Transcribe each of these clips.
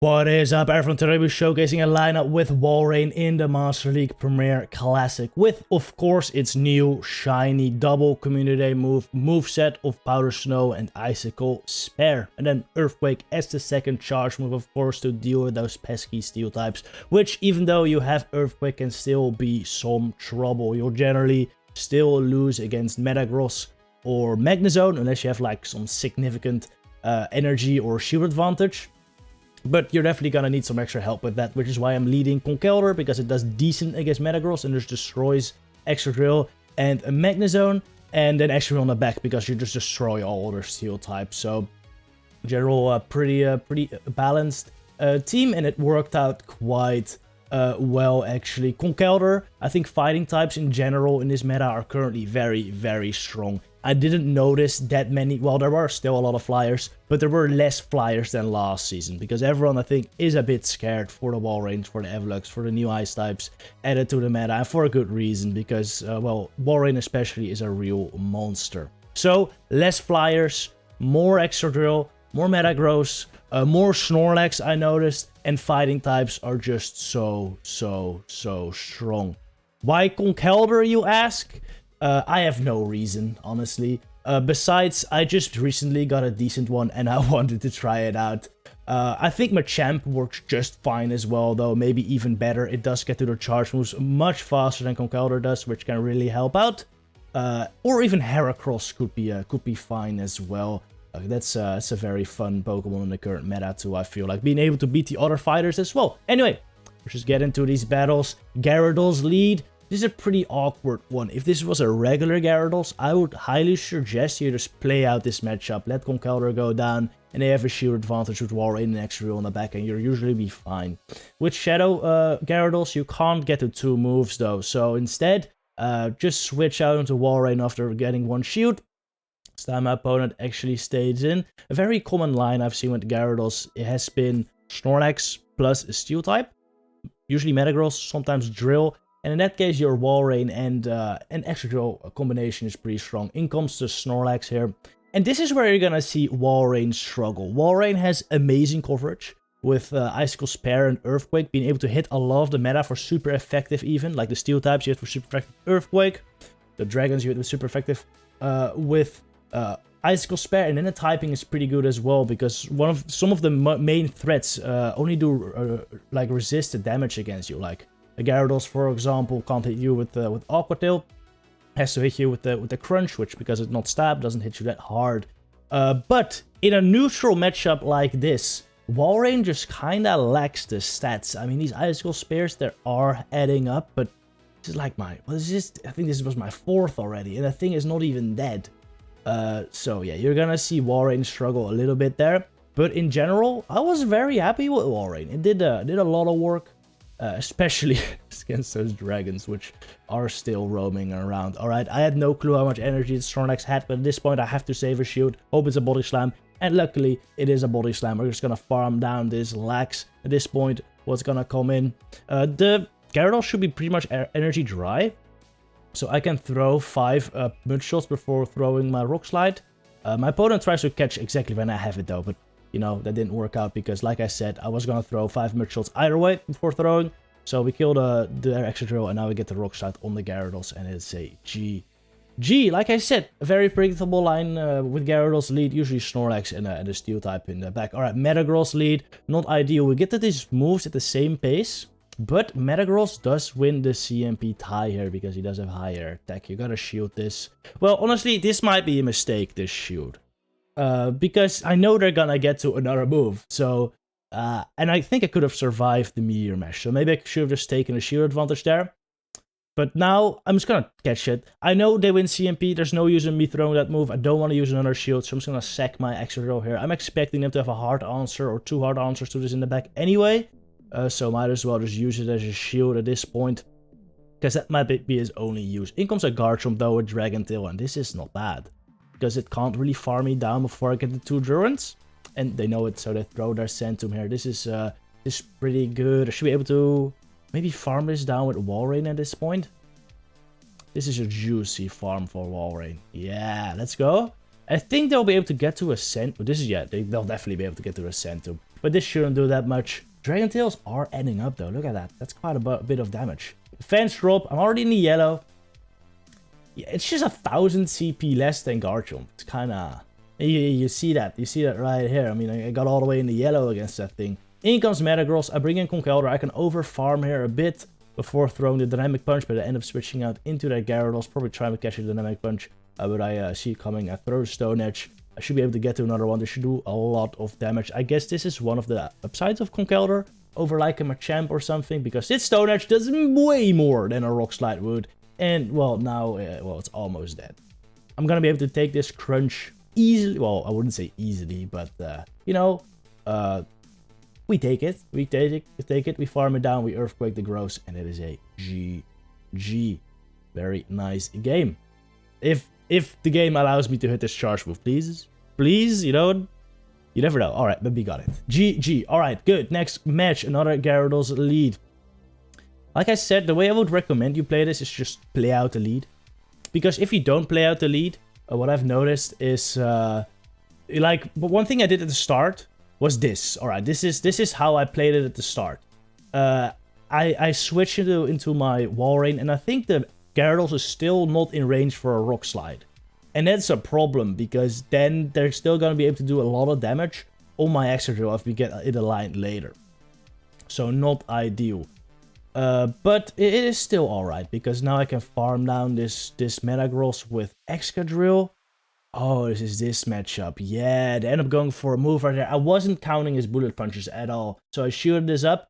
What is up, everyone? Today we're showcasing a lineup with Walrein in the Master League Premier Classic with, of course, its new shiny double Community Day moveset of Powder Snow and Icicle Spare. And then Earthquake as the second charge move, of course, to deal with those pesky steel types, which, even though you have Earthquake, can still be some trouble. You'll generally still lose against Metagross or Magnezone unless you have like some significant energy or shield advantage. But you're definitely gonna need some extra help with that, which is why I'm leading Conkeldurr, because it does decent against Metagross and just destroys Excadrill and a Magnezone, and then Excadrill on the back because you just destroy all other steel types. So, in general, pretty balanced team, and it worked out quite well, actually. Conkeldurr, I think fighting types in general in this meta are currently very, very strong. I didn't notice that many, well, there were still a lot of flyers, but there were less flyers than last season, because everyone, I think, is a bit scared for the Walrein, for the Evolux, for the new ice types added to the meta, and for a good reason, because, well, Walrein especially is a real monster. So, less flyers, more Excadrill, more Metagross, more Snorlax, I noticed, and fighting types are just so strong. Why Conkeldurr, you ask? I have no reason, honestly. Besides, I just recently got a decent one and I wanted to try it out. I think Machamp works just fine as well, though maybe even better. It does get to the charge moves much faster than Conkeldurr does, which can really help out. Or even Heracross could be fine as well. That's a very fun Pokemon in the current meta too, I feel like. Being able to beat the other fighters as well. Anyway, let's just get into these battles. Gyarados Lead. This is a pretty awkward one. If this was a regular Gyarados, I would highly suggest you just play out this matchup. Let Conkeldurr go down, and they have a shield advantage with Walrein and Excadrill on the back, and you'll usually be fine. With Shadow Gyarados, you can't get to 2 moves though, so instead, just switch out into Walrein after getting 1 shield. This time my opponent actually stays in. A very common line I've seen with Gyarados, it has been Snorlax plus a steel type. Usually Metagross, sometimes Drill. And in that case, your Walrein and Excadrill combination is pretty strong. In comes the Snorlax here. And this is where you're gonna see Walrein struggle. Walrein has amazing coverage with Icicle Spare and Earthquake, being able to hit a lot of the meta for super effective even. Like the steel types you hit for super effective Earthquake. The dragons you hit with super effective with Icicle Spare. And then the typing is pretty good as well, because some of the main threats only do like resist the damage against you. Like a Gyarados, for example, can't hit you with Aqua Tail. Has to hit you with the Crunch, which, because it's not stab, doesn't hit you that hard. But in a neutral matchup like this, Walrein just kinda lacks the stats. I mean, these Icicle Spares, they are adding up, but this is like I think this was my 4th already, and the thing is not even dead. So yeah, you're gonna see Walrein struggle a little bit there. But in general, I was very happy with Walrein. It did a lot of work. Especially against those dragons, which are still roaming around. Alright, I had no clue how much energy the Snorlax had, but at this point I have to save a shield. Hope it's a Body Slam, and luckily it is a Body Slam. We're just gonna farm down this Lax. At this point, what's gonna come in? The Gyarados should be pretty much energy dry, so I can throw 5 Mud Shots before throwing my Rock Slide. My opponent tries to catch exactly when I have it though, but you know, that didn't work out because, like I said, I was gonna throw 5 Mud Shots either way before throwing. So we kill the Excadrill, and now we get the Rock Slide on the Gyarados, and it's a GG. Like I said, a very predictable line with Gyarados Lead, usually Snorlax and a Steel type in the back. Alright, Metagross Lead, not ideal. We get that these moves at the same pace, but Metagross does win the CMP tie here because he does have higher attack. You gotta shield this. Well, honestly, this might be a mistake, this shield. Because I know they're gonna get to another move, so and I think I could have survived the Meteor Mash, so maybe I should have just taken a shield advantage there. But now I'm just gonna catch it. I know they win CMP, there's no use in me throwing that move. I don't want to use another shield, so I'm just gonna sack my Excadrill here. I'm expecting them to have a hard answer or 2 hard answers to this in the back anyway, so might as well just use it as a shield at this point, because that might be his only use. In comes a Garchomp though with Dragon Tail, and this is not bad, because it can't really farm me down before I get the 2 Durants. And they know it, so they throw their Centum here. This is pretty good. I should be able to maybe farm this down with Walrein at this point. This is a juicy farm for Walrein. Yeah, let's go. I think they'll be able to get to a Centum. This is, yeah, they'll definitely be able to get to a Centum. but this shouldn't do that much. Dragon Tails are adding up though, look at that. That's quite a bit of damage. Defense drop, I'm already in the yellow. Yeah, it's just 1000 CP less than Garchomp. It's kinda... You see that right here. I mean, I got all the way in the yellow against that thing. In comes Metagross, I bring in Conkeldurr, I can over farm here a bit before throwing the Dynamic Punch, but I end up switching out into that Gyarados, probably trying to catch a Dynamic Punch, but I see it coming, I throw the Stone Edge, I should be able to get to another one, this should do a lot of damage. I guess this is one of the upsides of Conkeldurr over like a Machamp or something, because this Stone Edge does way more than a Rock Slide would, and well, now, well, it's almost dead. I'm gonna be able to take this Crunch easily, well, I wouldn't say easily, but, you know, we take it, we farm it down, we Earthquake the Gross, and it is a GG. Very nice game. If the game allows me to hit this charge move, please, you know, you never know. Alright, but we got it. GG. Alright, good. Next match, another Gyarados Lead. Like I said, the way I would recommend you play this is just play out the lead. Because if you don't play out the lead, what I've noticed is, like, one thing I did at the start was this. Alright, this is how I played it at the start. I switched into my Walrein, and I think the Gyarados is still not in range for a Rock Slide. And that's a problem, because then they're still going to be able to do a lot of damage on my Excadrill if we get it aligned later. So not ideal. But it is still alright, because now I can farm down this Metagross with Excadrill. Oh, this is this matchup. Yeah, they end up going for a move right there. I wasn't counting his bullet punches at all. So I shielded this up,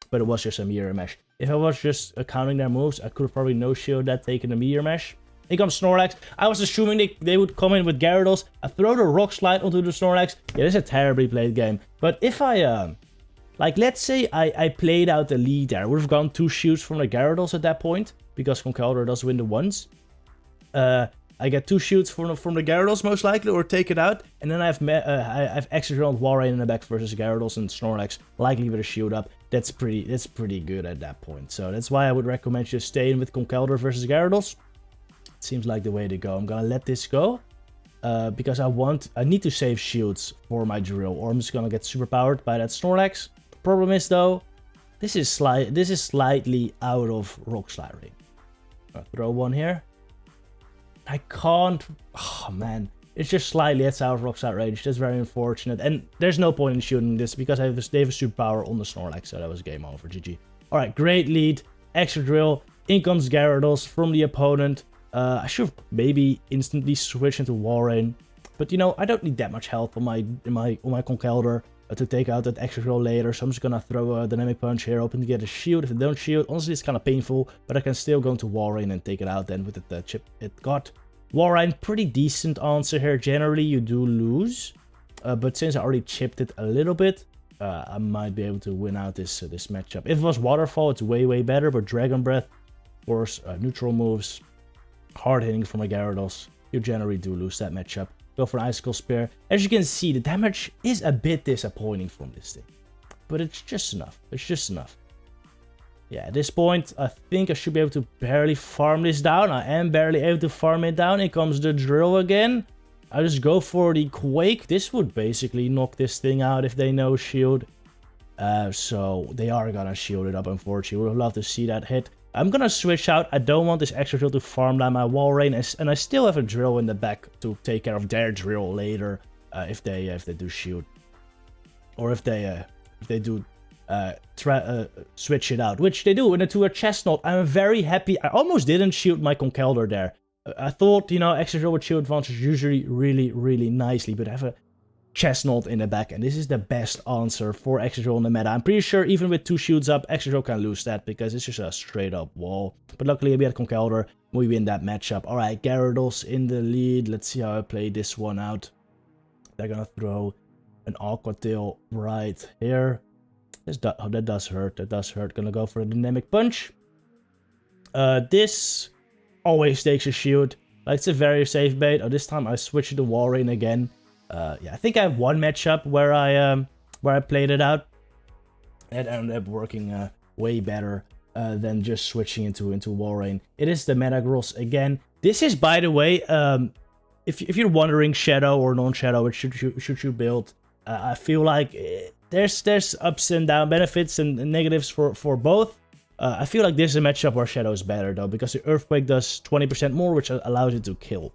but it was just a Meteor Mesh. If I was just counting their moves, I could have probably no-shielded that, taken a Meteor Mesh. Here comes Snorlax. I was assuming they would come in with Gyarados. I throw the Rock Slide onto the Snorlax. Yeah, this is a terribly played game. But if I, like, let's say I played out the lead there. I would have gone 2 shields from the Gyarados at that point, because Conkeldurr does win the ones. I get 2 shields from the Gyarados most likely, or take it out. And then I have Excadrill and Walrein in the back versus Gyarados and Snorlax, likely with a shield up. That's pretty good at that point. So that's why I would recommend just staying with Conkeldurr versus Gyarados. Seems like the way to go. I'm gonna let this go because I need to save shields for my drill, or I'm just gonna get superpowered by that Snorlax. Problem is though, this is slightly out of Rock Slide range. I'll throw one here. I can't. Oh man, it's just slightly out of Rock Slide range. That's very unfortunate, and there's no point in shooting this because they have a superpower on the Snorlax, so that was game over. GG. All right, great lead. Excadrill. In comes Gyarados from the opponent. I should have maybe instantly switched into Walrein, but you know, I don't need that much health on my Conkeldurr to take out that Excadrill later, so I'm just gonna throw a Dynamic Punch here, hoping to get a shield. If they don't shield, honestly it's kind of painful, but I can still go into Walrein and take it out then with the chip it got. Walrein, pretty decent answer here. Generally you do lose, but since I already chipped it a little bit, I might be able to win out this matchup. If it was Waterfall, it's way better, but Dragon Breath, of course, neutral moves, hard hitting from a Gyarados, you generally do lose that matchup. Go for an Icicle Spear. As you can see, the damage is a bit disappointing from this thing, but it's just enough. It's just enough. Yeah, at this point, I think I should be able to barely farm this down. I am barely able to farm it down. Here comes the Drill again. I just go for the Quake. This would basically knock this thing out if they no shield. So they are gonna shield it up, unfortunately. Would have loved to see that hit. I'm gonna switch out. I don't want this Excadrill to farm down my Walrein, and I still have a Drill in the back to take care of their Drill later if they do shield, or if they do switch it out, which they do into a Chestnut. I'm very happy. I almost didn't shield my Conkeldurr there. I thought, you know, Excadrill with shield advantage usually really nicely, but I have a Chestnut in the back, and this is the best answer for Excadrill in the meta. I'm pretty sure even with 2 shields up, Excadrill can lose that because it's just a straight up wall. But luckily we had Conkeldurr, we win that matchup. Alright, Gyarados in the lead. Let's see how I play this one out. They're gonna throw an Aqua Tail right here. That does hurt. That does hurt. Gonna go for a Dynamic Punch. This always takes a shield. Like, it's a very safe bait. Oh, this time I switched to Walrein again. Yeah, I think I have one matchup where I played it out. It ended up working way better than just switching into Walrein. It is the Metagross again. This is, by the way, if you're wondering shadow or non-shadow, which should you build? I feel like there's ups and down benefits and negatives for both. I feel like this is a matchup where Shadow is better though, because the Earthquake does 20% more, which allows it to kill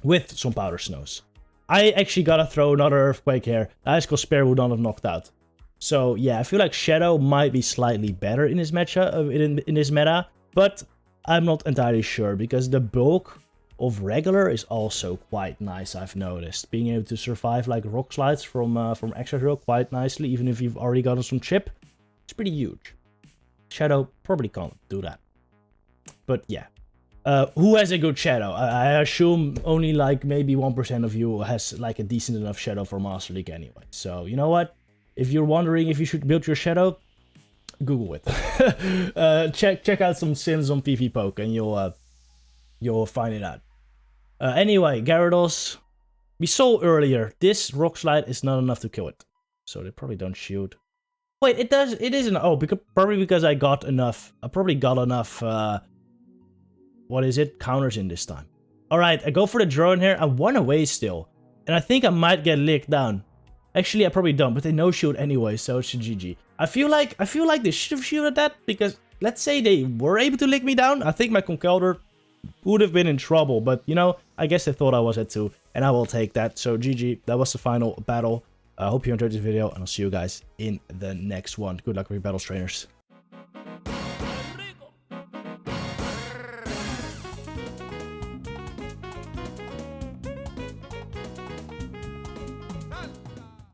with some Powder Snows. I actually gotta throw another Earthquake here. Icicle Spear would not have knocked out. So yeah, I feel like Shadow might be slightly better in this matchup, in this meta, but I'm not entirely sure, because the bulk of regular is also quite nice, I've noticed. Being able to survive like Rock Slides from Excadrill quite nicely, even if you've already gotten some chip, it's pretty huge. Shadow probably can't do that. But yeah. Who has a good Shadow? I assume only like maybe 1% of you has like a decent enough Shadow for Master League anyway. So you know what? If you're wondering if you should build your Shadow, Google it. Check out some sims on PvPoke and you'll find it out. Anyway, Gyarados, we saw earlier, this Rock Slide is not enough to kill it. So they probably don't shield. Wait, it does, it isn't. Oh, probably because I got enough. I probably got enough, what is it? Counters in this time. Alright, I go for the drone here. I 1 away still. And I think I might get licked down. Actually, I probably don't, but they no shield anyway, so it's a GG. I feel like they should have shielded that, because let's say they were able to lick me down. I think my Conkeldurr would have been in trouble, but you know, I guess they thought I was it too, and I will take that. So GG, that was the final battle. I hope you enjoyed this video, and I'll see you guys in the next one. Good luck with your battles, trainers.